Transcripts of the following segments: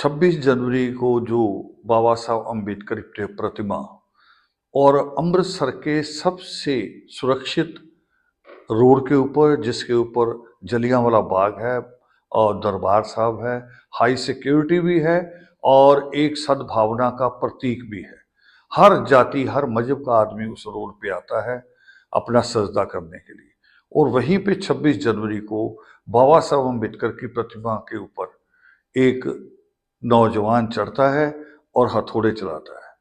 26 जनवरी को जो बाबा साहब अम्बेडकर की प्रतिमा और अमृतसर के सबसे सुरक्षित रोड के ऊपर, जिसके ऊपर जलियांवाला बाग है और दरबार साहब है, हाई सिक्योरिटी भी है और एक सद्भावना का प्रतीक भी है। हर जाति हर मजहब का आदमी उस रोड पे आता है अपना सजदा करने के लिए। और वहीं पे 26 जनवरी को बाबा साहब अम्बेडकर की प्रतिमा के ऊपर एक नौजवान चढ़ता है और हथौड़े चलाता है।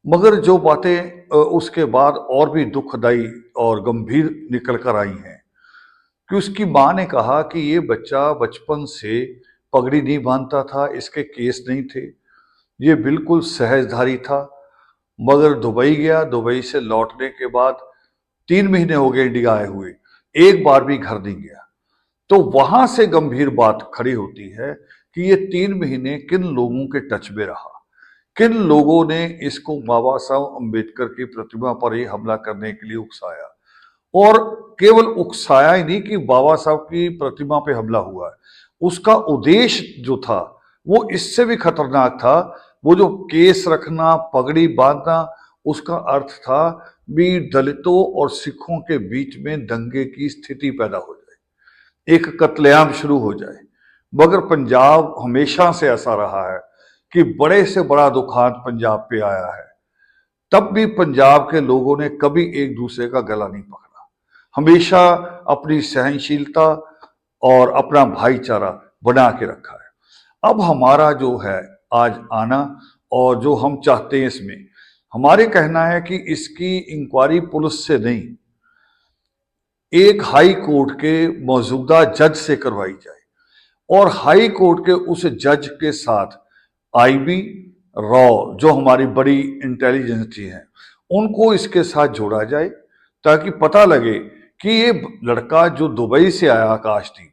मगर जो बातें उसके बाद और भी दुखदाई और गंभीर निकल कर आई हैं कि उसकी माँ ने कहा कि ये बच्चा बचपन से पगड़ी नहीं बांधता था, इसके केस नहीं थे, ये बिल्कुल सहजधारी था। मगर दुबई गया, दुबई से लौटने के बाद 3 महीने हो गए इंडिया आए हुए, एक बार भी घर नहीं गया। तो वहां से गंभीर बात खड़ी होती है कि ये 3 महीने किन लोगों के टच में रहा, किन लोगों ने इसको बाबा साहब अम्बेडकर की प्रतिमा पर ही हमला करने के लिए उकसाया। और केवल उकसाया ही नहीं कि बाबा साहब की प्रतिमा पे हमला हुआ है, उसका उद्देश्य जो था वो इससे भी खतरनाक था। वो जो केस रखना, पगड़ी बांधना, उसका अर्थ था भी दलितों और सिखों के बीच में दंगे की स्थिति पैदा हो जाए, एक कत्लेआम शुरू हो जाए। मगर पंजाब हमेशा से ऐसा रहा है कि बड़े से बड़ा दुखांत पंजाब पे आया है, तब भी पंजाब के लोगों ने कभी एक दूसरे का गला नहीं पकड़ा, हमेशा अपनी सहनशीलता और अपना भाईचारा बना के रखा है। अब हमारा जो है आज आना और जो हम चाहते हैं, इसमें हमारे कहना है कि इसकी इंक्वायरी पुलिस से नहीं, एक हाई कोर्ट के मौजूदा जज से करवाई जाए और हाई कोर्ट के उस जज के साथ आईबी, रॉ, जो हमारी बड़ी इंटेलिजेंस है, उनको इसके साथ जोड़ा जाए ताकि पता लगे कि ये लड़का जो दुबई से आया, आकाशदीप,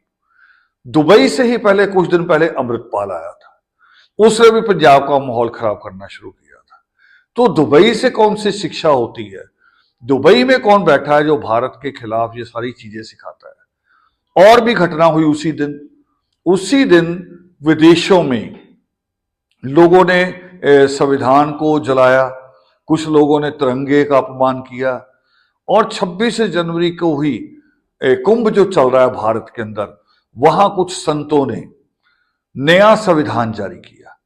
दुबई से ही पहले कुछ दिन पहले अमृतपाल आया था, उसने भी पंजाब का माहौल खराब करना शुरू किया था। तो दुबई से कौन सी शिक्षा होती है, दुबई में कौन बैठा है जो भारत के खिलाफ ये सारी चीजें सिखाता है। और भी घटना हुई उसी दिन विदेशों में लोगों ने संविधान को जलाया, कुछ लोगों ने तिरंगे का अपमान किया। और 26 जनवरी को ही कुंभ जो चल रहा है भारत के अंदर, वहां कुछ संतों ने नया संविधान जारी किया।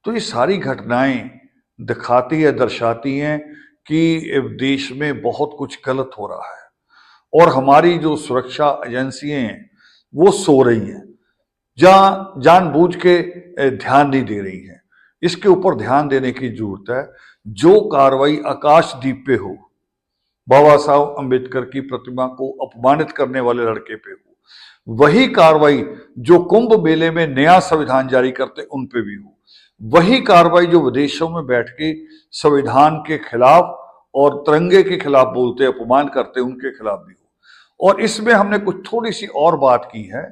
तो ये सारी घटनाएं दिखाती है, दर्शाती हैं कि देश में बहुत कुछ गलत हो रहा है और हमारी जो सुरक्षा एजेंसियां हैं वो सो रही हैं, जानबूझ के ध्यान नहीं दे रही हैं। इसके ऊपर ध्यान देने की जरूरत है। जो कार्रवाई आकाशदीप पे हो, बाबा साहब अम्बेडकर की प्रतिमा को अपमानित करने वाले लड़के पे हो, वही कार्रवाई जो कुंभ मेले में नया संविधान जारी करते उन पे भी हो, वही कार्रवाई जो विदेशों में बैठ के संविधान के खिलाफ और तिरंगे के खिलाफ बोलते, अपमान करते, उनके खिलाफ भी हो। और इसमें हमने कुछ थोड़ी सी और बात की है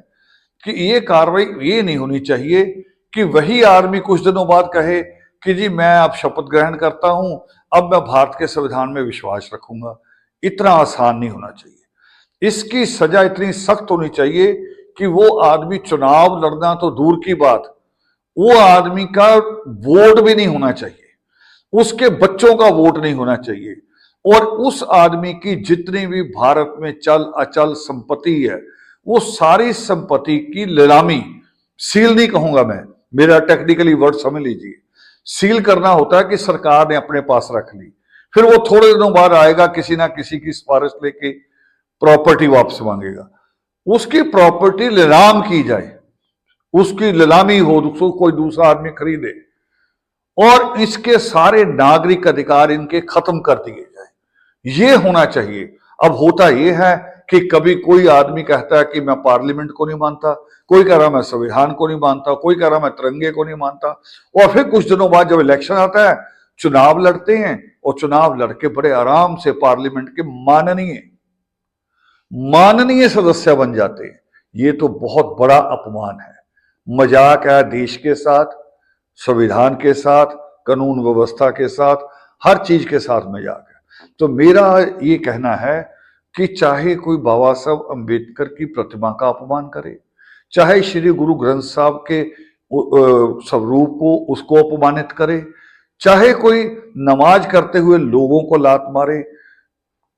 कि ये कार्रवाई ये नहीं होनी चाहिए कि वही आर्मी कुछ दिनों बाद कहे कि जी मैं अब शपथ ग्रहण करता हूं, अब मैं भारत के संविधान में विश्वास रखूंगा। इतना आसान नहीं होना चाहिए। इसकी सजा इतनी सख्त होनी चाहिए कि वो आदमी चुनाव लड़ना तो दूर की बात, वो आदमी का वोट भी नहीं होना चाहिए, उसके बच्चों का वोट नहीं होना चाहिए, और उस आदमी की जितनी भी भारत में चल अचल संपत्ति है, वो सारी संपत्ति की नीलामी, सील नहीं कहूंगा मैं, मेरा टेक्निकली वर्ड समझ लीजिए, सील करना होता है कि सरकार ने अपने पास रख ली, फिर वो थोड़े दिनों बाद आएगा, किसी ना किसी की सिफारिश लेके प्रॉपर्टी वापस मांगेगा, उसकी प्रॉपर्टी नीलाम की जाए, उसकी नीलामी हो, उसको कोई दूसरा आदमी खरीदे और इसके सारे नागरिक अधिकार इनके खत्म कर दिए जाए। ये होना चाहिए। अब होता यह है कि कभी कोई आदमी कहता है कि मैं पार्लियामेंट को नहीं मानता, कोई कह रहा मैं संविधान को नहीं मानता, कोई कह रहा मैं तिरंगे को नहीं मानता, और फिर कुछ दिनों बाद जब इलेक्शन आता है, चुनाव लड़ते हैं और चुनाव लड़के बड़े आराम से पार्लियामेंट के माननीय सदस्य बन जाते हैं। ये तो बहुत बड़ा अपमान है, मजाक है देश के साथ, संविधान के साथ, कानून व्यवस्था के साथ, हर चीज के साथ मजाक है। तो मेरा ये कहना है कि चाहे कोई बाबा साहब अम्बेडकर की प्रतिमा का अपमान करे, चाहे श्री गुरु ग्रंथ साहब के स्वरूप को, उसको अपमानित करे, चाहे कोई नमाज करते हुए लोगों को लात मारे,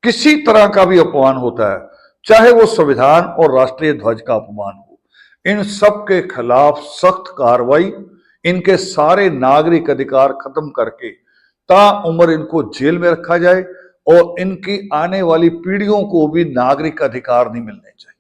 किसी तरह का भी अपमान होता है, चाहे वो संविधान और राष्ट्रीय ध्वज का अपमान हो, इन सब के खिलाफ सख्त कार्रवाई, इनके सारे नागरिक अधिकार खत्म करके ताउम्र इनको जेल में रखा जाए और इनकी आने वाली पीढ़ियों को भी नागरिक अधिकार नहीं मिलने चाहिए।